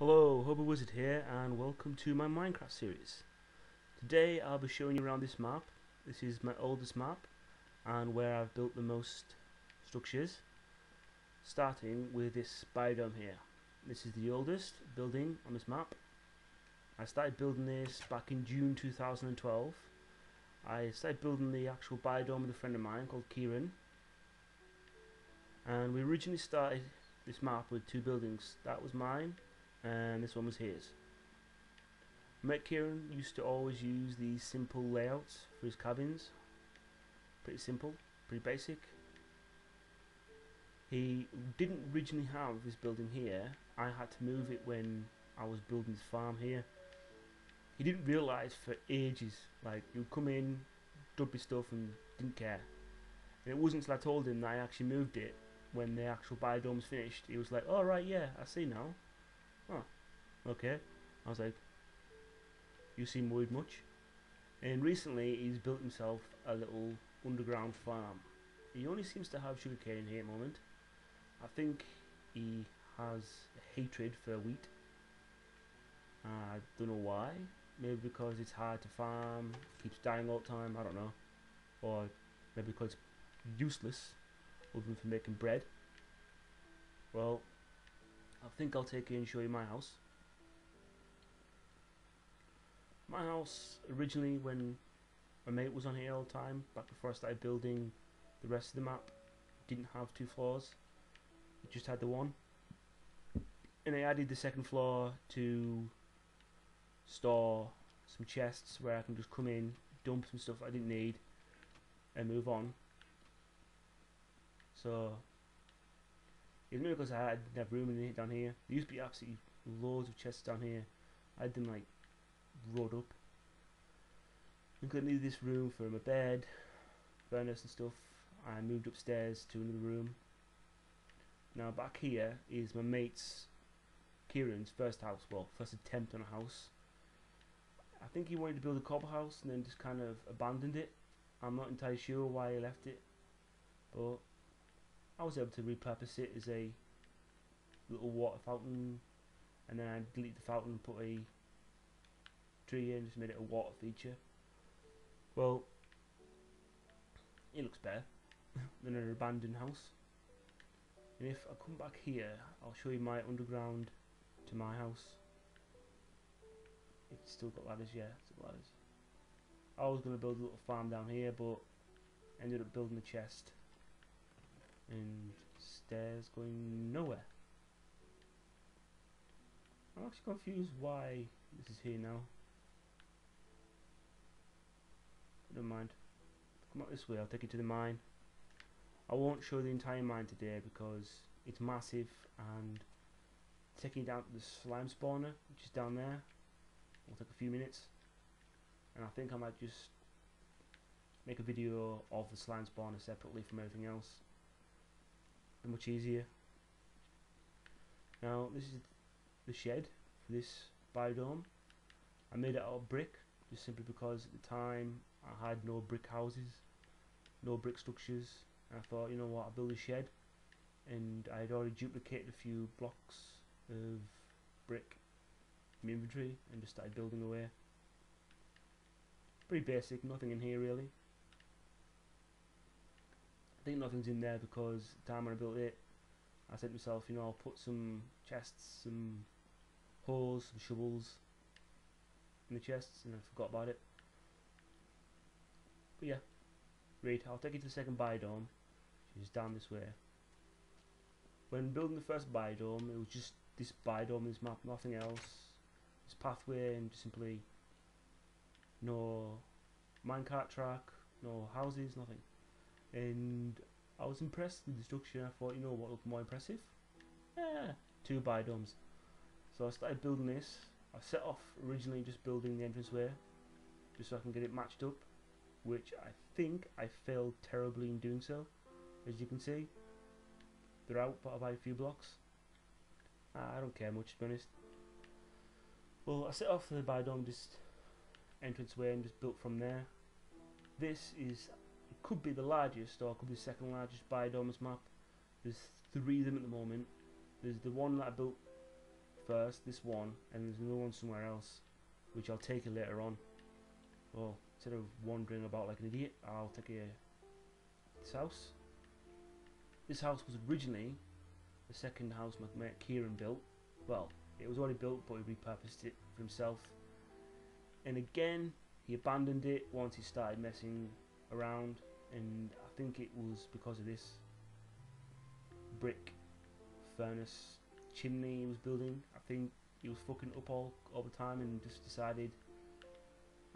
Hello, Hobo Wizard here, and welcome to my Minecraft series. Today I'll be showing you around this map. This is my oldest map, and where I've built the most structures, starting with this biodome here. This is the oldest building on this map. I started building this back in June 2012. I started building the actual biodome with a friend of mine called Kieran, and we originally started this map with two buildings. That was mine, and this one was his. Mate Kieran used to always use these simple layouts for his cabins. Pretty simple, pretty basic. He didn't originally have this building here. I had to move it when I was building this farm here. He didn't realise for ages, like he would come in, dump his stuff and didn't care. And it wasn't until I told him that I actually moved it when the actual biodome was finished. He was like, "Oh right, yeah, I see now. Oh, okay." I was like, "You seem worried much?" And recently he's built himself a little underground farm. He only seems to have sugarcane here at the moment. I think he has a hatred for wheat. I don't know why. Maybe because it's hard to farm, keeps dying all the time, I don't know. Or maybe because it's useless, other than for making bread. Well, I think I'll take you and show you my house. My house, originally when my mate was on here all the time, back before I started building the rest of the map, didn't have two floors. It just had the one. And I added the second floor to store some chests where I can just come in, dump some stuff I didn't need, and move on. So, it's maybe because I didn't have room in it down here. There used to be absolutely loads of chests down here. I had them like rolled up. I'm going to need this room for my bed, furnace and stuff. I moved upstairs to another room. Now back here is my mate's, Kieran's first house, well, first attempt on a house. I think he wanted to build a cobble house and then just kind of abandoned it. I'm not entirely sure why he left it, but I was able to repurpose it as a little water fountain, and then I deleted the fountain and put a tree in, just made it a water feature. Well, it looks better than an abandoned house. And if I come back here, I'll show you my underground to my house. It's still got ladders, yeah, it's got ladders. I was going to build a little farm down here, but ended up building a chest and stairs going nowhere. I'm actually confused why this is here now. Never mind. Come out this way, I'll take you to the mine. I won't show the entire mine today because it's massive, and taking you down to the slime spawner, which is down there, will take a few minutes. And I think I might just make a video of the slime spawner separately from everything else. Be much easier. Now this is the shed for this biodome. I made it out of brick just simply because at the time I had no brick houses, no brick structures, and I thought, you know what, I'll build a shed. And I had already duplicated a few blocks of brick in my inventory and just started building away. Pretty basic, nothing in here really. I think nothing's in there because the time when I built it, I said to myself, you know, I'll put some chests, some hoes, some shovels in the chests, and I forgot about it. But yeah, right, I'll take you to the second biodome, which is down this way. When building the first biodome, it was just this biodome, this map, nothing else. This pathway and just simply no minecart track, no houses, nothing. And I was impressed with the structure. I thought, you know what looked more impressive? Yeah, two biodomes. So I started building this. I set off originally just building the entranceway, just so I can get it matched up, which I think I failed terribly in doing so. As you can see, they're out by a few blocks. I don't care much, to be honest. Well, I set off the biodome just entranceway and just built from there. This is, it could be the largest or it could be the second largest biodome map. There's three of them at the moment. There's the one that I built first, this one, and there's another one somewhere else, which I'll take it later on. Well, instead of wandering about like an idiot, I'll take this house. This house was originally the second house my mate Kieran built. Well, it was already built, but he repurposed it for himself. And again, he abandoned it once he started messing around, and I think it was because of this brick furnace chimney he was building. I think he was fucking up all the time and just decided,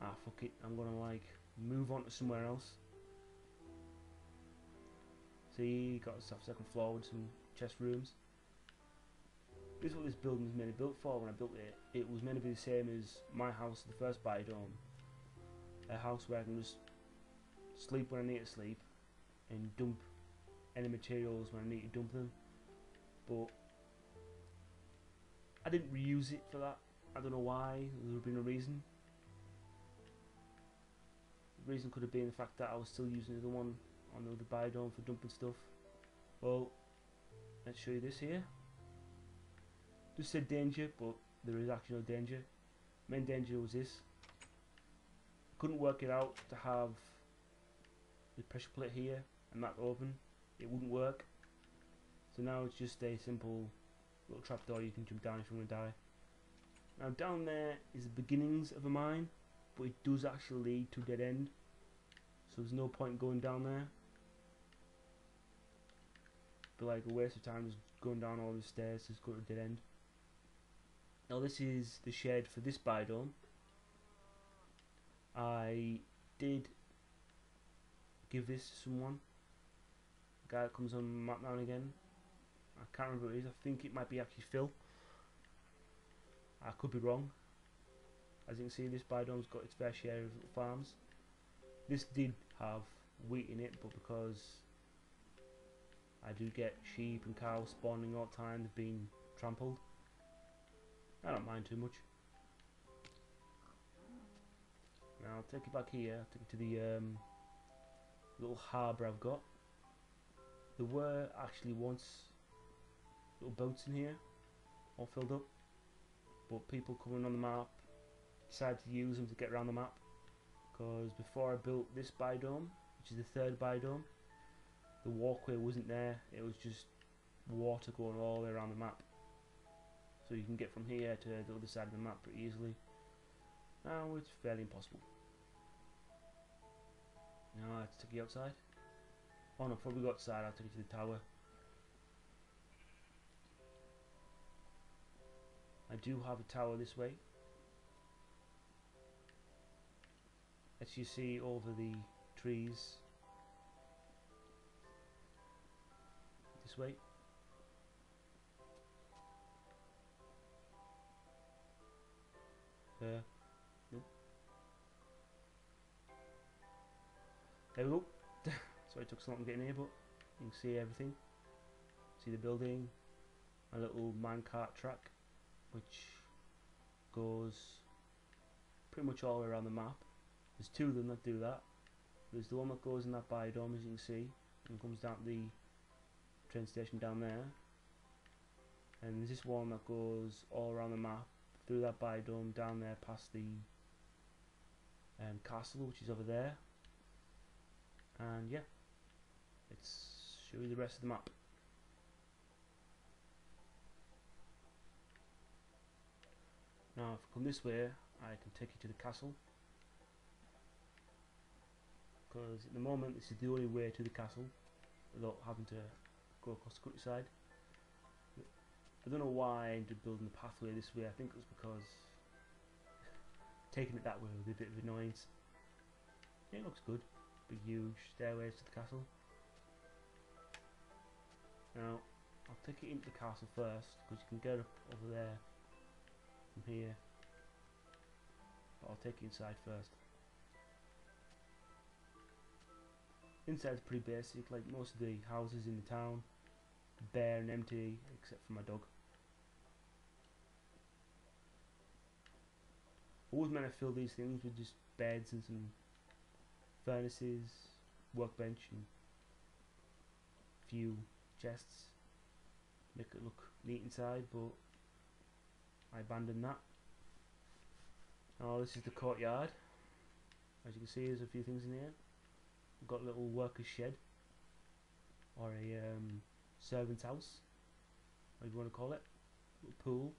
fuck it, I'm gonna like move on to somewhere else. So he got himself a second floor with some chest rooms. This is what this building was mainly built for. When I built it, it was meant to be the same as my house, the first biodome. A house where I can just sleep when I need to sleep and dump any materials when I need to dump them. But I didn't reuse it for that. I don't know why. There would have been a reason. The reason could have been the fact that I was still using the one on the other biodome for dumping stuff. Well, let's show you this here. Just said danger, but there is actually no danger. Main danger was this. Couldn't work it out to have the pressure plate here and that open. It wouldn't work. So now it's just a simple little trapdoor you can jump down if you want to die. Now down there is the beginnings of a mine, but it does actually lead to a dead end. So there's no point going down there. But like a waste of time just going down all the stairs to go to a dead end. Now this is the shed for this biodome. I did give this to someone. A guy that comes on the map now and again. I can't remember who it is. I think it might be actually Phil. I could be wrong. As you can see, this biodome's got its fair share of little farms. This did have wheat in it, but because I do get sheep and cows spawning all the time, they've been trampled. I don't mind too much. Now I'll take you back here. I'll take you to the little harbour I've got. There were actually once little boats in here, all filled up, but people coming on the map decided to use them to get around the map. Because before I built this biodome, which is the third biodome, the walkway wasn't there. It was just water going all the way around the map. So you can get from here to the other side of the map pretty easily. Now it's fairly impossible. Now let's take you outside. Oh no, before we go outside, I'll take you to the tower. I do have a tower this way. As you see over the trees. This way. No. There we go. Sorry it took so long getting here, but you can see everything. See the building, a little minecart track which goes pretty much all around the map. There's two of them that do that. There's the one that goes in that biodome, as you can see, and comes down to the train station down there. And there's this one that goes all around the map, through that biodome, down there past the castle, which is over there. And yeah, let's show you the rest of the map. Now if I come this way, I can take you to the castle, because at the moment this is the only way to the castle without having to go across the countryside. I don't know why I ended up building the pathway this way. I think it was because taking it that way would be a bit of annoyance. Yeah, it looks good. Big huge stairways to the castle. Now I'll take it into the castle first, because you can get up over there from here, but I'll take you inside first. Inside's pretty basic, like most of the houses in the town, bare and empty except for my dog. I was meant to fill these things with just beds and some furnaces, workbench and a few chests, make it look neat inside, but I abandoned that. Oh, this is the courtyard. As you can see, there's a few things in here. We've got a little worker's shed, or a servant's house, whatever you want to call it. Little pool.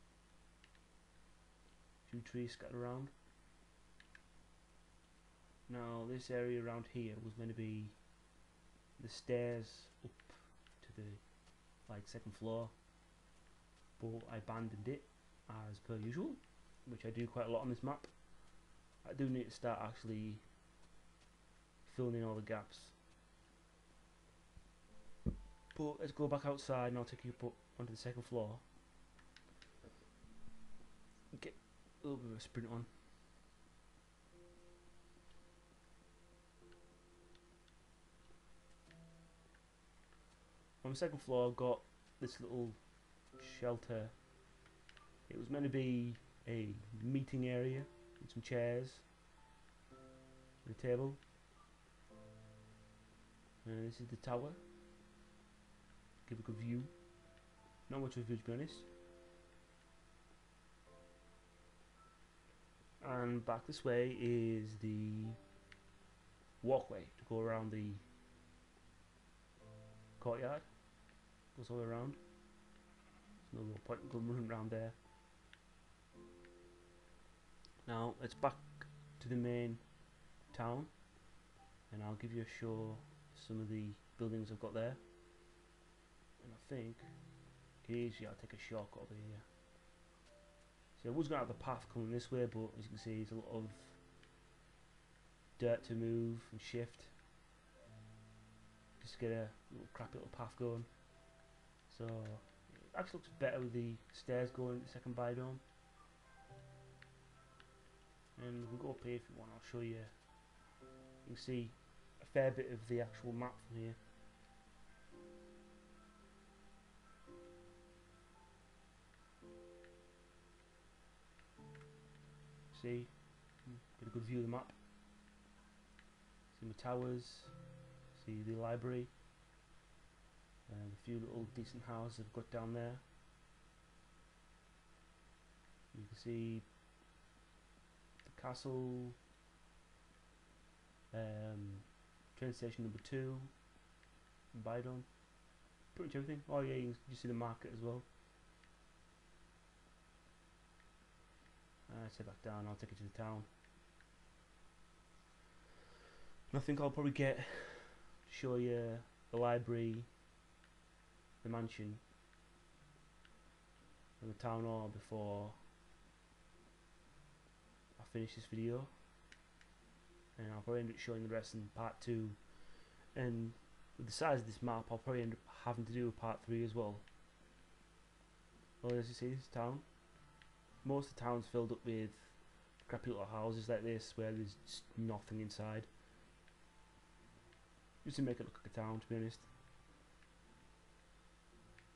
A few trees scattered around. Now, this area around here was meant to be the stairs up to the second floor, but I abandoned it as per usual, which I do quite a lot on this map. I do need to start actually filling in all the gaps. But let's go back outside and I'll take you up onto the second floor. Get a little bit of a sprint on. On the second floor I've got this little shelter. It was meant to be a meeting area with some chairs and a table. And this is the tower. Give a good view. Not much of a view, to be honest. And back this way is the walkway to go around the courtyard. Goes all around. There's no real point in going running around there. Now let's back to the main town, and I'll give you a show some of the buildings I've got there. And I think occasionally I'll take a shortcut over here. See, I was going to have the path coming this way, but as you can see, there's a lot of dirt to move and shift. Just get a little crappy little path going. So it actually looks better with the stairs going to the second biome. And we can go up here if you want. I'll show you. You can see a fair bit of the actual map from here. See, get a good view of the map. See my towers. See the library. And a few little decent houses I've got down there. You can see the castle, train station number 2, Bidon, pretty much everything. Oh yeah, you can see the market as well. Let's head back down, I'll take you to the town. And I think I'll probably show you the library, the mansion, and the town hall before I finish this video, and I'll probably end up showing the rest in part 2. And with the size of this map, I'll probably end up having to do a part 3 as well. Well, as you see, this town, most of the town's filled up with crappy little houses like this where there's just nothing inside, just to make it look like a town, to be honest.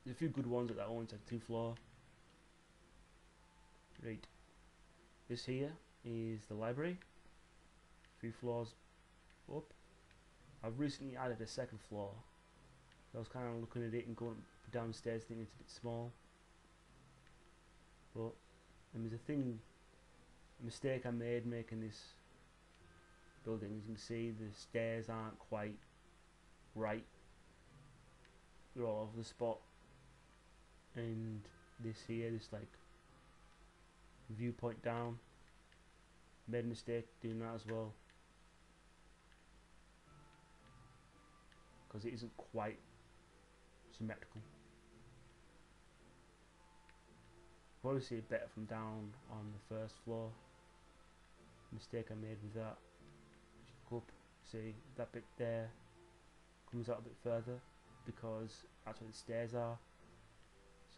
There's a few good ones at that one, it's like 2 floor. Right, this here is the library, 3 floors up. I've recently added a second floor. I was kind of looking at it and going downstairs thinking it's a bit small, but there's a mistake I made making this building. As you can see, the stairs aren't quite right, they're all over the spot, and this here, this like viewpoint down, made a mistake doing that as well, because it isn't quite symmetrical. Probably see it better from down on the first floor. Mistake I made with that. Go up, see that bit there comes out a bit further because that's where the stairs are.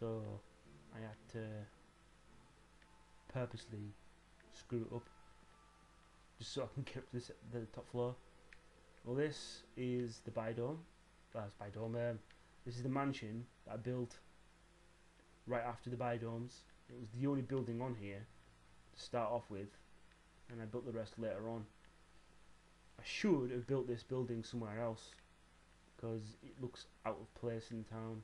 So I had to purposely screw it up just so I can get up to the top floor. Well, this is the Bidome. That's Bidome. This is the mansion that I built right after the Bidomes. It was the only building on here to start off with, and I built the rest later on. I should have built this building somewhere else because it looks out of place in town.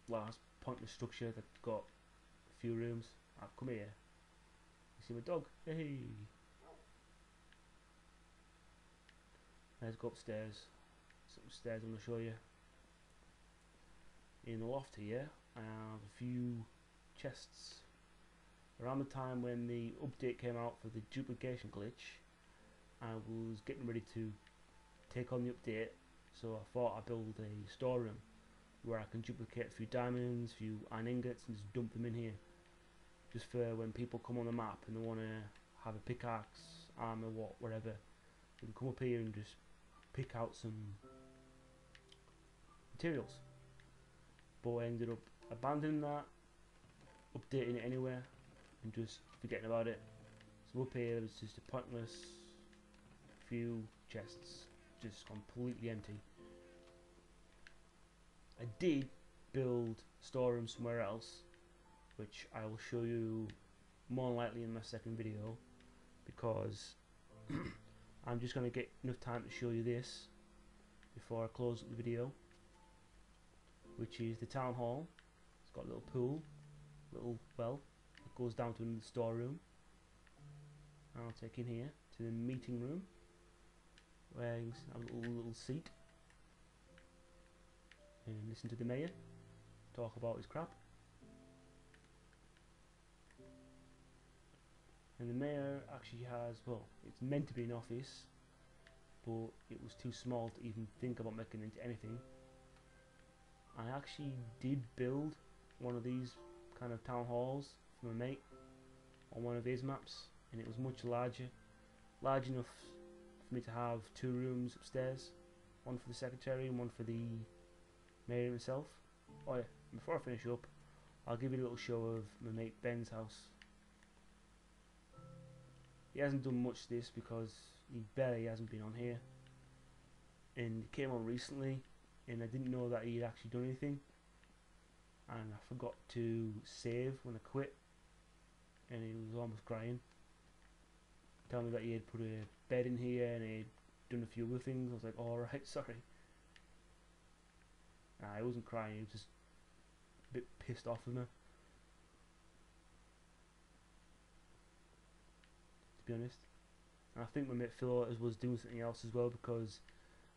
Last pointless structure that's got a few rooms. I've come here. You see my dog? Hey! Let's go upstairs. Some stairs I'm going to show you. In the loft here, I have a few chests. Around the time when the update came out for the duplication glitch, I was getting ready to take on the update, so I thought I'd build a storeroom where I can duplicate a few diamonds, a few iron ingots, and just dump them in here. Just for when people come on the map and they want to have a pickaxe, armor, whatever, they can come up here and just pick out some materials. But I ended up abandoning that, updating it anyway, and just forgetting about it. So up here it's just a pointless few chests, just completely empty. I did build a storeroom somewhere else, which I will show you more likely in my second video, because I'm just going to get enough time to show you this before I close the video, which is the town hall. It's got a little pool, little well, it goes down to the storeroom. I'll take in here to the meeting room, where you can have a little seat and listen to the mayor talk about his crap. And the mayor actually has, well, it's meant to be an office, but it was too small to even think about making it into anything. I actually did build one of these kind of town halls for my mate on one of his maps, and it was much large enough for me to have 2 rooms upstairs, one for the secretary and one for the mayor himself. Oh yeah, before I finish up, I'll give you a little show of my mate Ben's house. He hasn't done much of this because he barely hasn't been on here, and he came on recently and I didn't know that he'd actually done anything, and I forgot to save when I quit, and he was almost crying, telling me that he had put a bed in here and he'd done a few other things. I was like, alright, sorry. Nah, he wasn't crying, he was just a bit pissed off with me, to be honest. And I think my mate Phil was doing something else as well, because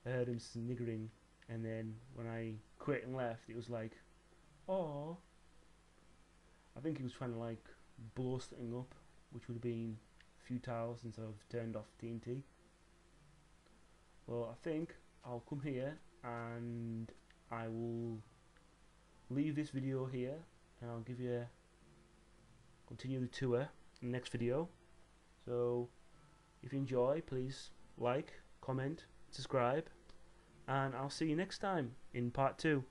I heard him sniggering, and then when I quit and left, it was like, oh. I think he was trying to like blow something up, which would have been futile since I've turned off TNT. Well, I think I'll come here and I will leave this video here, and I'll give you continue the tour in the next video. So if you enjoy, please like, comment, subscribe, and I'll see you next time in part 2.